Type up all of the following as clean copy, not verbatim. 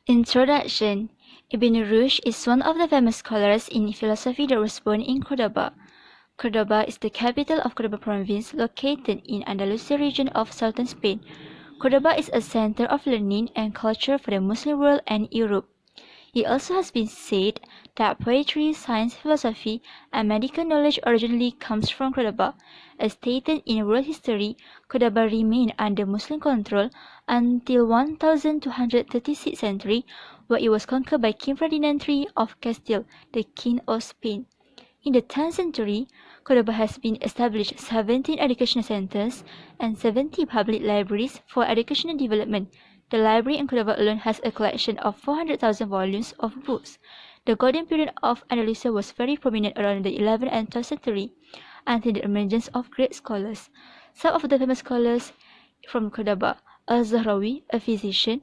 Introduction. Ibn Rushd is one of the famous scholars in philosophy that was born in Cordoba. Cordoba is the capital of Cordoba province located in Andalusia region of southern Spain. Cordoba is a center of learning and culture for the Muslim world and Europe. It also has been said that poetry, science, philosophy, and medical knowledge originally comes from Cordoba. As stated in world history, Cordoba remained under Muslim control until 1236 century, where it was conquered by King Ferdinand III of Castile, the King of Spain. In the 10th century, Cordoba has been established 17 educational centers and 70 public libraries for educational development. The library in Cordoba alone has a collection of 400,000 volumes of books. The golden period of Andalusia was very prominent around the 11th and 12th century, until the emergence of great scholars. Some of the famous scholars from Cordoba: Al-Zahrawi, a physician;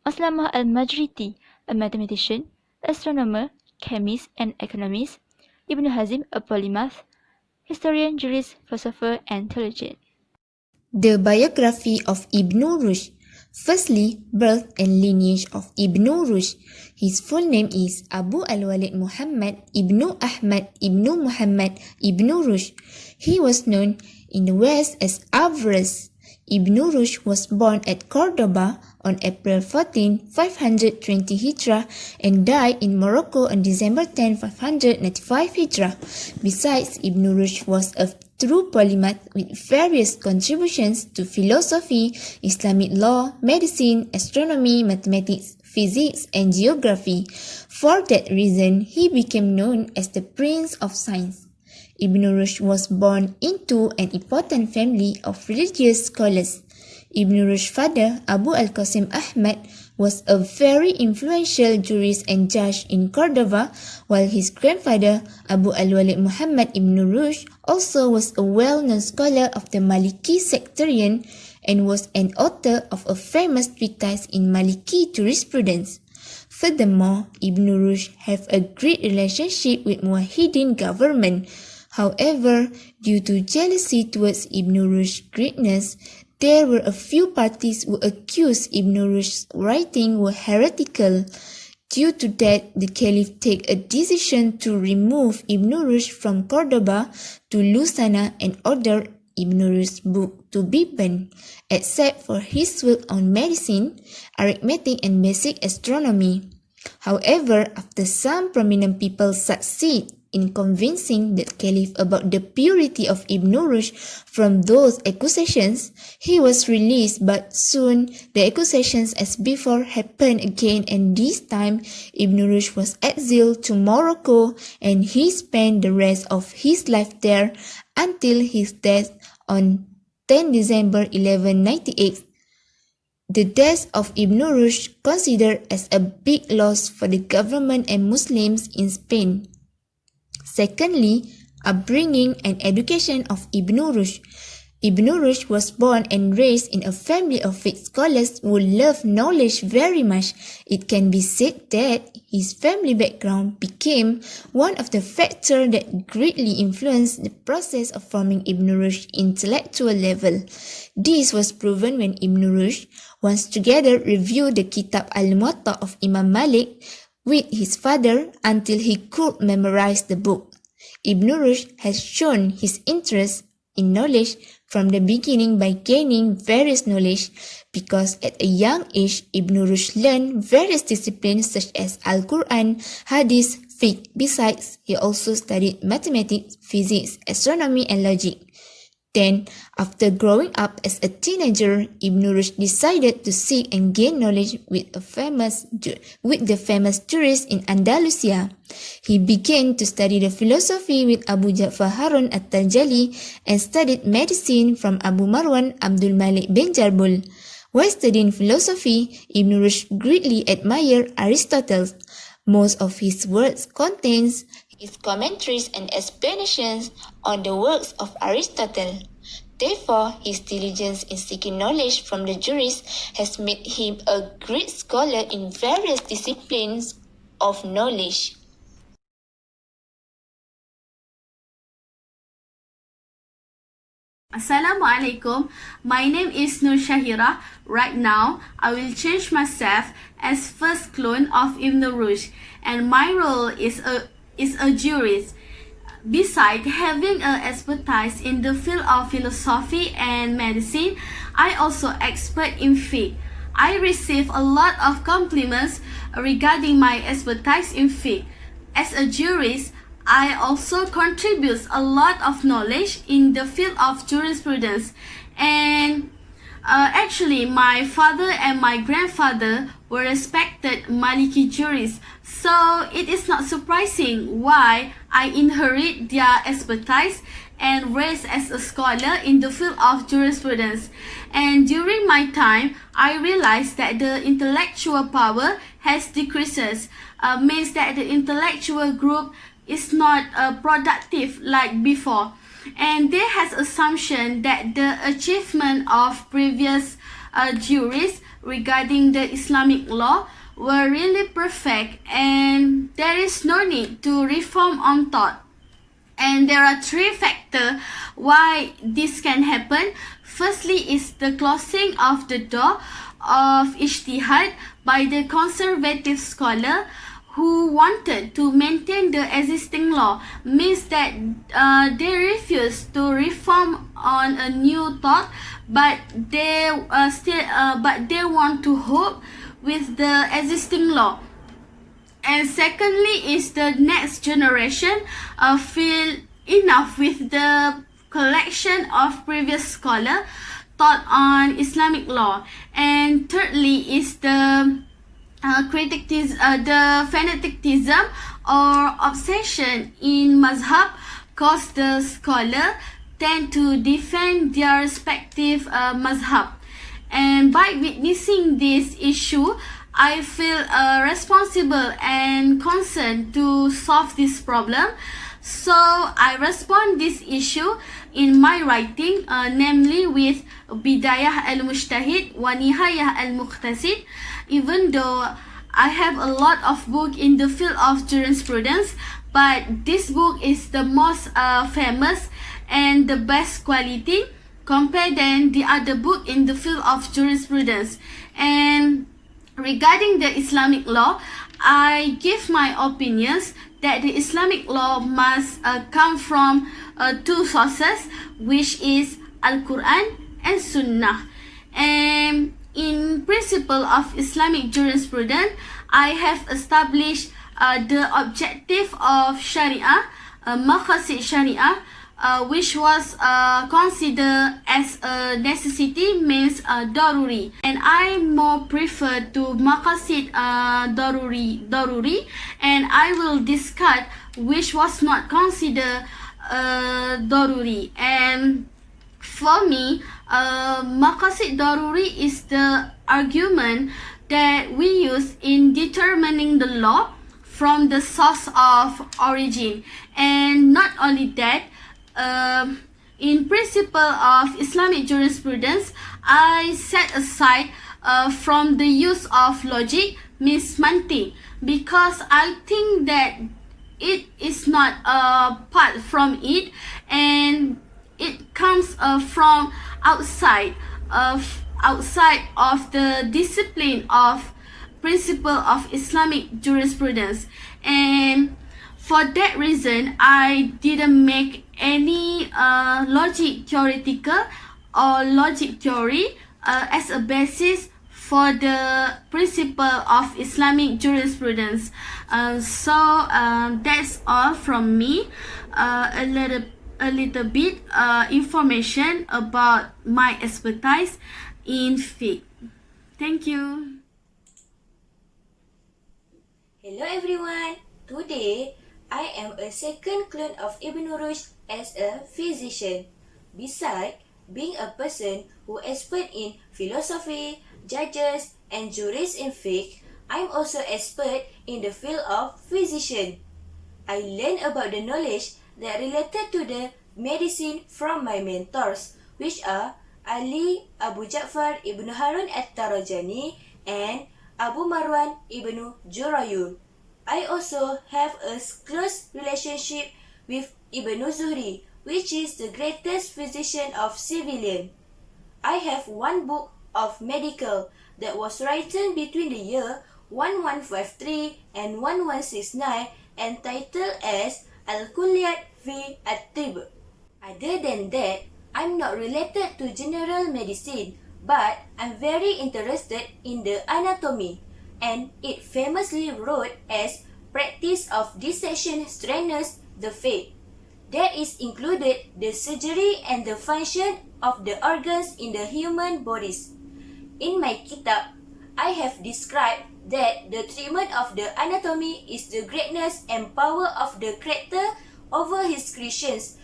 Aslamah al-Majriti, a mathematician, astronomer, chemist, and economist; Ibn Hazm, a polymath, historian, jurist, philosopher, and theologian. The biography of Ibn Rushd. Firstly, birth and lineage of Ibn Rushd. His full name is Abu al-Walid Muhammad ibn Ahmad ibn Muhammad ibn Rushd. He was known in the West as Averroes. Ibn Rushd was born at Cordoba on April 14, 520 Hijrah and died in Morocco on December 10, 595 Hijrah. Besides, Ibn Rushd was a true polymath with various contributions to philosophy, Islamic law, medicine, astronomy, mathematics, physics, and geography. For that reason, he became known as the Prince of Science. Ibn Rushd was born into an important family of religious scholars. Ibn Rushd's father, Abu al-Qasim Ahmad, was a very influential jurist and judge in Cordoba, while his grandfather, Abu al-Walid Muhammad ibn Rushd, also was a well-known scholar of the Maliki sectarian and was an author of a famous treatise in Maliki jurisprudence. Furthermore, Ibn Rushd had a great relationship with Muwahhidin government. However, due to jealousy towards Ibn Rushd's greatness, there were a few parties who accused Ibn Rushd's writings were heretical. Due to that, the Caliph took a decision to remove Ibn Rushd from Cordoba to Lusana and ordered Ibn Rushd's book to be banned, except for his work on medicine, arithmetic, and basic astronomy. However, after some prominent people succeed in convincing the Caliph about the purity of Ibn Rushd from those accusations, he was released, but soon the accusations as before happened again, and this time Ibn Rushd was exiled to Morocco and he spent the rest of his life there until his death on 10 December 1198. The death of Ibn Rushd considered as a big loss for the government and Muslims in Spain. Secondly, upbringing and education of Ibn Rushd. Ibn Rushd was born and raised in a family of faith scholars who loved knowledge very much. It can be said that his family background became one of the factors that greatly influenced the process of forming Ibn Rushd's intellectual level. This was proven when Ibn Rushd once together reviewed the Kitab al-Muwatta of Imam Malik with his father until he could memorize the book. Ibn Rushd has shown his interest in knowledge from the beginning by gaining various knowledge, because at a young age Ibn Rushd learned various disciplines such as Al-Quran, Hadith, Fiqh. Besides, he also studied mathematics, physics, astronomy, and logic. Then, after growing up as a teenager, Ibn Rushd decided to seek and gain knowledge with the famous jurist in Andalusia. He began to study the philosophy with Abu Ja'far Harun at-Tarjali and studied medicine from Abu Marwan Abdul Malik bin Jarbul. While studying philosophy, Ibn Rushd greatly admired Aristotle. Most of his works contains his commentaries and explanations on the works of Aristotle. Therefore, his diligence in seeking knowledge from the jurists has made him a great scholar in various disciplines of knowledge. Assalamualaikum. My name is Nur Shahira. Right now, I will change myself as first clone of Ibn Rushd, and my role is a jurist. Besides having an expertise in the field of philosophy and medicine, I also expert in fiqh. I receive a lot of compliments regarding my expertise in fiqh. As a jurist, I also contribute a lot of knowledge in the field of jurisprudence, and actually my father and my grandfather were respected Maliki jurists, so it is not surprising why I inherit their expertise and raised as a scholar in the field of jurisprudence. And during my time, I realized that the intellectual power has decreases, means that the intellectual group is not productive like before, and there has assumption that the achievement of previous jurists regarding the Islamic law were really perfect, and there is no need to reform on thought. And there are three factors why this can happen. Firstly is the closing of the door of ijtihad by the conservative scholar who wanted to maintain the existing law, means that they refuse to reform on a new thought, but they want to hold with the existing law. And secondly is the next generation feel enough with the collection of previous scholar taught on Islamic law. And thirdly is the fanaticism or obsession in mazhab cause the scholar tend to defend their respective mazhab. And by witnessing this issue, I feel responsible and concerned to solve this problem. So I respond this issue in my writing, namely with Bidayah al-Mujtahid wa Nihayah al-Muqtasid. Even though I have a lot of book in the field of jurisprudence, but this book is the most famous and the best quality compared than the other book in the field of jurisprudence. And regarding the Islamic law, I give my opinions that the Islamic law must come from two sources, which is Al-Quran and Sunnah. And in principle of Islamic jurisprudence, I have established the objective of Sharia, Maqasid Sharia, which was considered as a necessity, means daruri, and I more prefer to maqasid daruri, and I will discard which was not considered daruri. And for me, maqasid daruri is the argument that we use in determining the law from the source of origin. And not only that, in principle of Islamic jurisprudence, I set aside from the use of logic, means mantik, because I think that it is not part from it, and it comes from outside of the discipline of principle of Islamic jurisprudence. And for that reason, I didn't make any logic theoretical or logic theory as a basis for the principle of Islamic jurisprudence. So that's all from me. A little bit information about my expertise in fiqh. Thank you. Hello everyone. Today, I am a second clone of Ibn Rushd as a physician. Besides being a person who expert in philosophy, judges, and jurists in fiqh, I'm also expert in the field of physician. I learned about the knowledge that related to the medicine from my mentors, which are Ali Abu Ja'far ibn Harun at-Tarajani and Abu Marwan ibn Jurayul. I also have a close relationship with Ibn Zuhri, which is the greatest physician of civilian. I have one book of medical that was written between the year 1153 and 1169 entitled as Al-Kulliyat fi At-Tib. Other than that, I'm not related to general medicine, but I'm very interested in the anatomy, and it famously wrote as practice of dissection strengthens the faith. That is included the surgery and the function of the organs in the human bodies. In my kitab, I have described that the treatment of the anatomy is the greatness and power of the creator over his creations.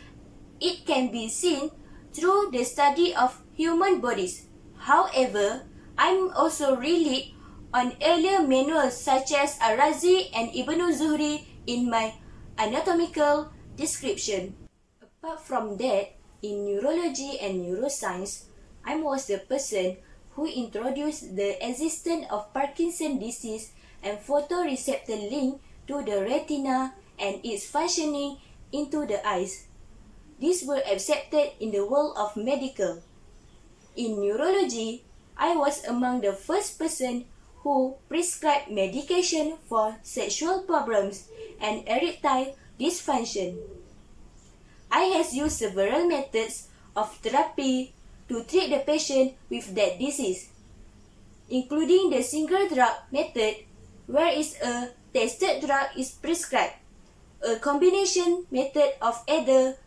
It can be seen through the study of human bodies. However, I'm also relied on earlier manuals such as Ar-Razi and Ibn Zuhri in my anatomical description. Apart from that, in neurology and neuroscience, I was the person who introduced the existence of Parkinson's disease and photoreceptor link to the retina and its functioning into the eyes. These were accepted in the world of medical. In neurology, I was among the first person who prescribed medication for sexual problems and erectile dysfunction. I have used several methods of therapy to treat the patient with that disease, including the single drug method, where a tested drug is prescribed, a combination method of either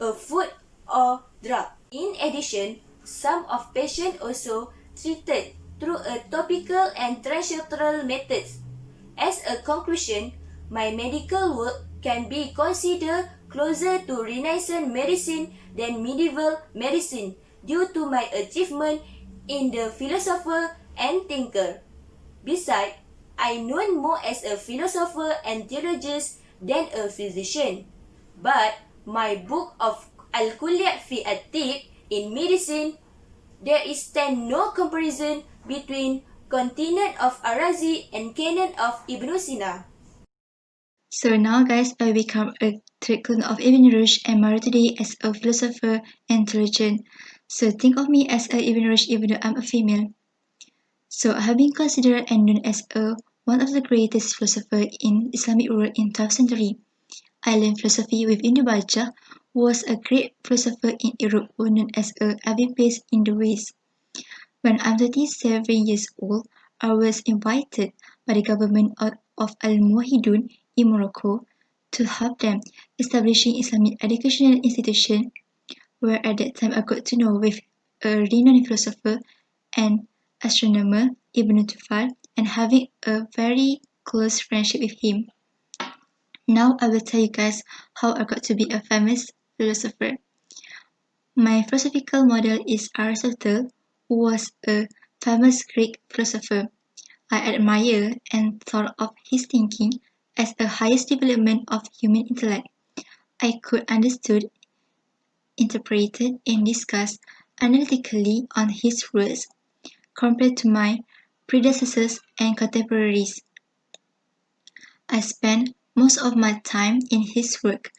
a food or drug. In addition, some of patients also treated through a topical and transitional methods. As a conclusion, my medical work can be considered closer to Renaissance medicine than medieval medicine due to my achievement in the philosopher and thinker. Besides, I known more as a philosopher and theologist than a physician. But my book of Al-Kulliyat fi At-Tib in medicine, there is stand no comparison between Continent of Ar-Razi and Canon of Ibn Sina. So now guys, I become a clone of Ibn Rushd and married today as a philosopher and theologian. So think of me as a Ibn Rushd even though I'm a female. So I have been considered and known as one of the greatest philosophers in Islamic world in 12th century. I learned philosophy with Ibn Bajjah, who was a great philosopher in Europe who known as Avipas in the West. When I'm 37 years old, I was invited by the government of Al-Muwahhidun in Morocco to help them establishing Islamic educational institution, where at that time I got to know with a renowned philosopher and astronomer Ibn Tufal and having a very close friendship with him. Now I will tell you guys how I got to be a famous philosopher. My philosophical model is Aristotle, who was a famous Greek philosopher. I admire and thought of his thinking as the highest development of human intellect. I could understood, interpreted, and discuss analytically on his words compared to my predecessors and contemporaries. I spent most of my time in his work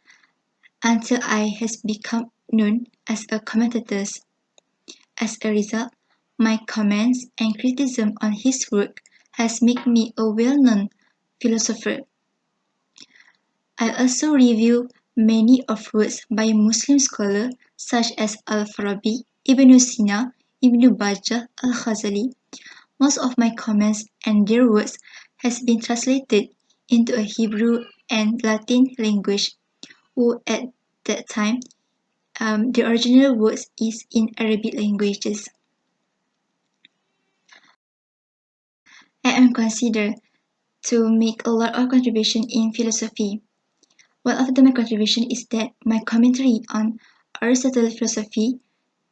until I has become known as a commentator. As a result, my comments and criticism on his work has made me a well-known philosopher. I also review many of works by Muslim scholars such as Al-Farabi, Ibn Sina, Ibn Bajjah, Al-Ghazali. Most of my comments and their works has been translated into a Hebrew and Latin language, who at that time the original works is in Arabic languages. I am considered to make a lot of contribution in philosophy. One of my contribution is that my commentary on Aristotle's philosophy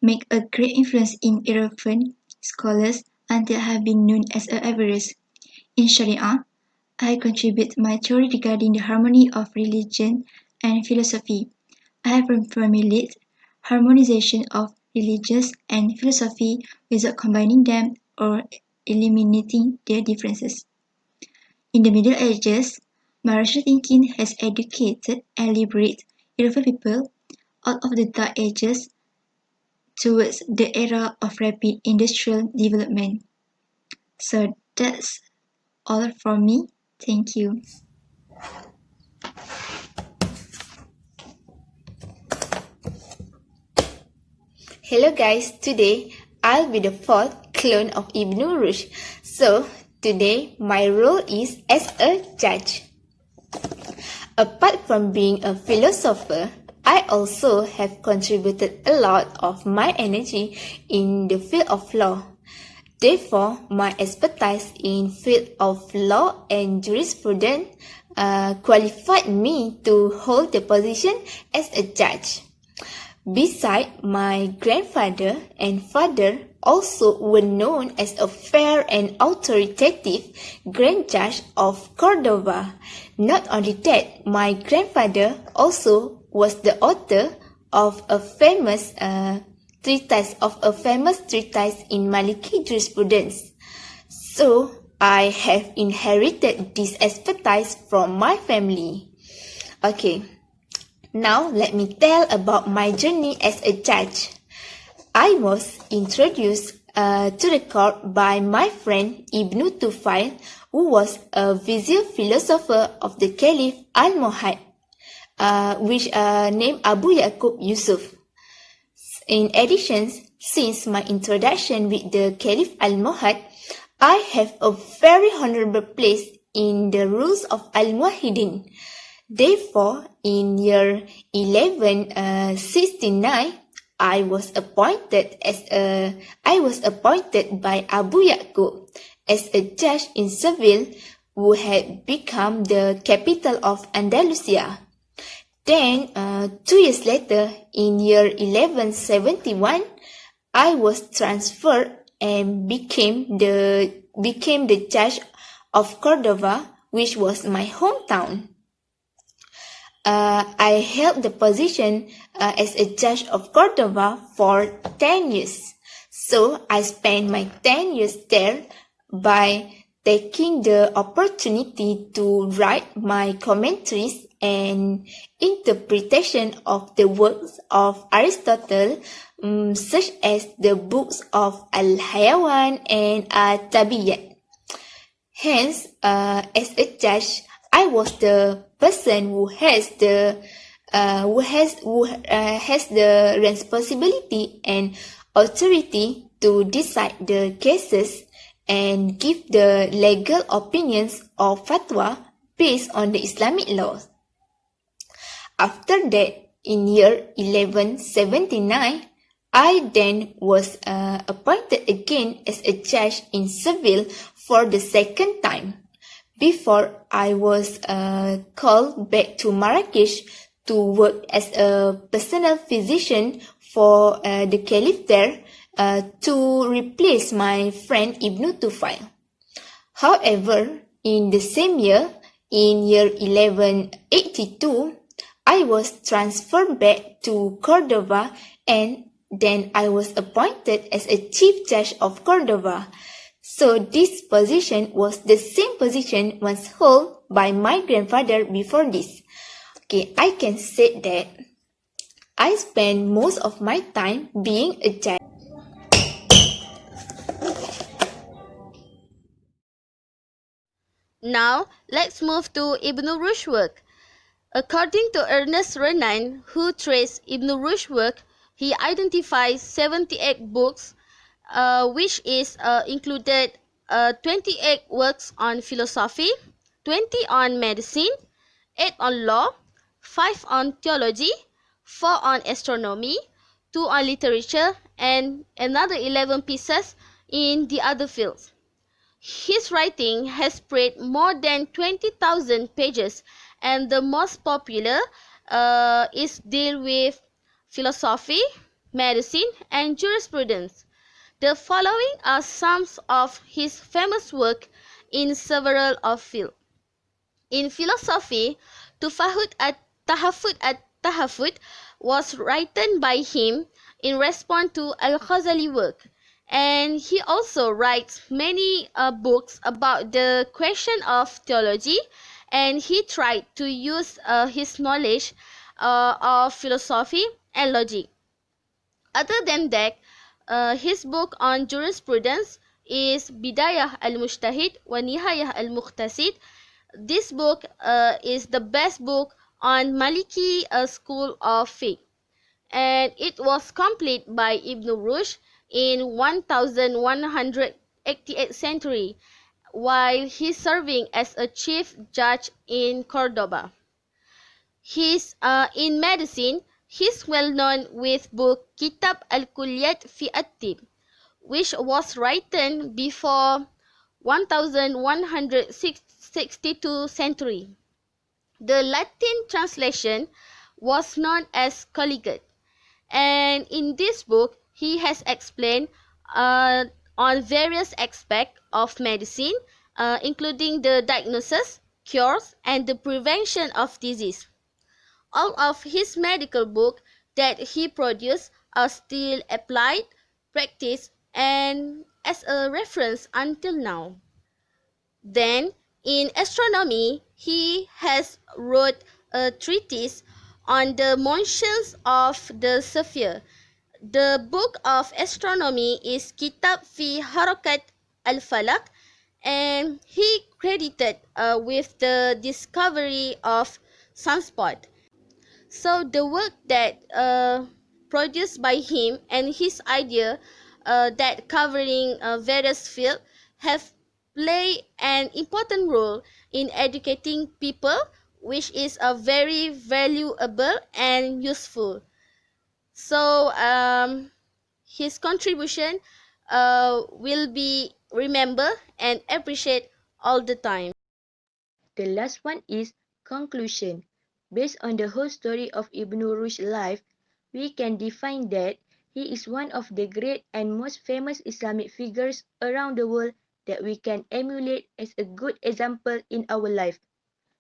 make a great influence in European scholars until I have been known as a Averroes. In Sharia, I contribute my theory regarding the harmony of religion and philosophy. I have formulated harmonization of religions and philosophy without combining them or eliminating their differences. In the Middle Ages, my rational thinking has educated and liberated European people. out of the Dark Ages towards the era of rapid industrial development. So that's all from me. Thank you. Hello guys, today I'll be the fourth clone of Ibn Rushd. So today my role is as a judge. Apart from being a philosopher, I also have contributed a lot of my energy in the field of law. Therefore, my expertise in field of law and jurisprudence qualified me to hold the position as a judge. Besides, my grandfather and father also were known as a fair and authoritative grand judge of Cordoba. Not only that, my grandfather also was the author of a famous treatise in Maliki jurisprudence. So, I have inherited this expertise from my family. Okay. Now let me tell about my journey as a judge. I was introduced to the court by my friend Ibn Tufail, who was a vizier philosopher of the Caliph Al-Muhad, which named Abu Yaqub Yusuf. In addition, since my introduction with the Caliph Al-Muhad, I have a very honorable place in the rules of Al-Muwahhidin. Therefore, in year 1169, I was appointed by Abu Yaqub as a judge in Seville, who had become the capital of Andalusia. Then, 2 years later, in year 1171, I was transferred and became the judge of Cordova, which was my hometown. I held the position as a judge of Cordova for 10 years. So I spent my 10 years there by taking the opportunity to write my commentaries and interpretation of the works of Aristotle, such as the books of Al-Hayawan and Al-Tabiyyat. Hence, as a judge, I was the person who has the responsibility and authority to decide the cases and give the legal opinions or fatwa based on the Islamic laws. After that, in year 1179, I then was appointed again as a judge in Seville for the second time. Before I was called back to Marrakesh to work as a personal physician for the Caliph there to replace my friend Ibn Tufail. However, in the same year, in year 1182, I was transferred back to Cordova, and then I was appointed as a chief judge of Cordova. So this position was the same position once held by my grandfather before this. Okay, I can say that I spend most of my time being a judge. Now, let's move to Ibn Rushd's work. According to Ernest Renan, who traced Ibn Rushd's work, he identifies 78 books, which is included 28 works on philosophy, 20 on medicine, 8 on law, 5 on theology, 4 on astronomy, 2 on literature, and another 11 pieces in the other fields. His writing has spread more than 20,000 pages, and the most popular is deal with philosophy, medicine, and jurisprudence. The following are some of his famous work in several of fields. In philosophy, Tufahut at-Tahafut was written by him in response to Al-Ghazali work. And he also writes many books about the question of theology, and he tried to use his knowledge of philosophy and logic. Other than that, his book on jurisprudence is Bidayah al-Mujtahid wa Nihayah al-Muqtasid. This book is the best book on Maliki school of fiqh, and it was completed by Ibn Rushd in 1188th century while he serving as a chief judge in Cordoba. In medicine, he's well known with book Kitab al-Kulliyat fi at-Tib, which was written before 1162 century. The Latin translation was known as Colligate, and in this book he has explained on various aspects of medicine, including the diagnosis, cures, and the prevention of disease. All of his medical books that he produced are still applied, practiced, and as a reference until now. Then, in astronomy, he has wrote a treatise on the motions of the sphere. The book of astronomy is Kitab fi Harakat al-Falak, and he credited with the discovery of sunspot. So the work that produced by him and his idea that covering various fields have played an important role in educating people, which is a very valuable and useful. So his contribution will be remembered and appreciated all the time. The last one is conclusion. Based on the whole story of Ibn Rushd's life, we can define that he is one of the great and most famous Islamic figures around the world that we can emulate as a good example in our life.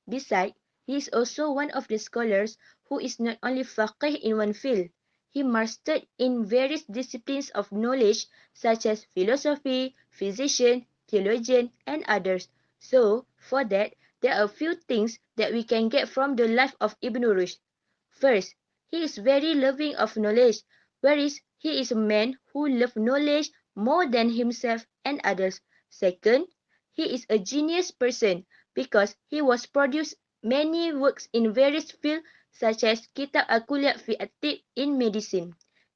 Besides, he is also one of the scholars who is not only faqih in one field, he mastered in various disciplines of knowledge such as philosophy, physician, theologian, and others. So, for that, there are a few things that we can get from the life of Ibn Rushd. First, he is very loving of knowledge, whereas he is a man who loves knowledge more than himself and others. Second, he is a genius person because he was produced many works in various fields such as Kitab al-Kulliyat fi at-Tib in medicine.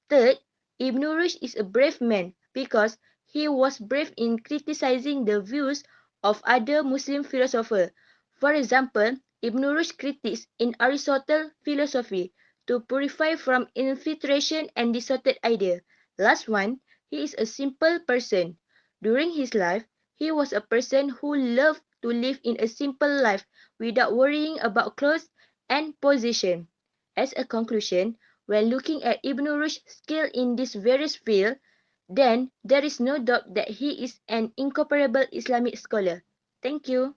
Third, Ibn Rushd is a brave man because he was brave in criticizing the views of other Muslim philosophers. For example, Ibn Rushd critiques in Aristotle's philosophy to purify from infiltration and distorted idea. Last one, he is a simple person. During his life, he was a person who loved to live in a simple life without worrying about clothes and position. As a conclusion, when looking at Ibn Rushd's skill in these various fields, then there is no doubt that he is an incomparable Islamic scholar. Thank you.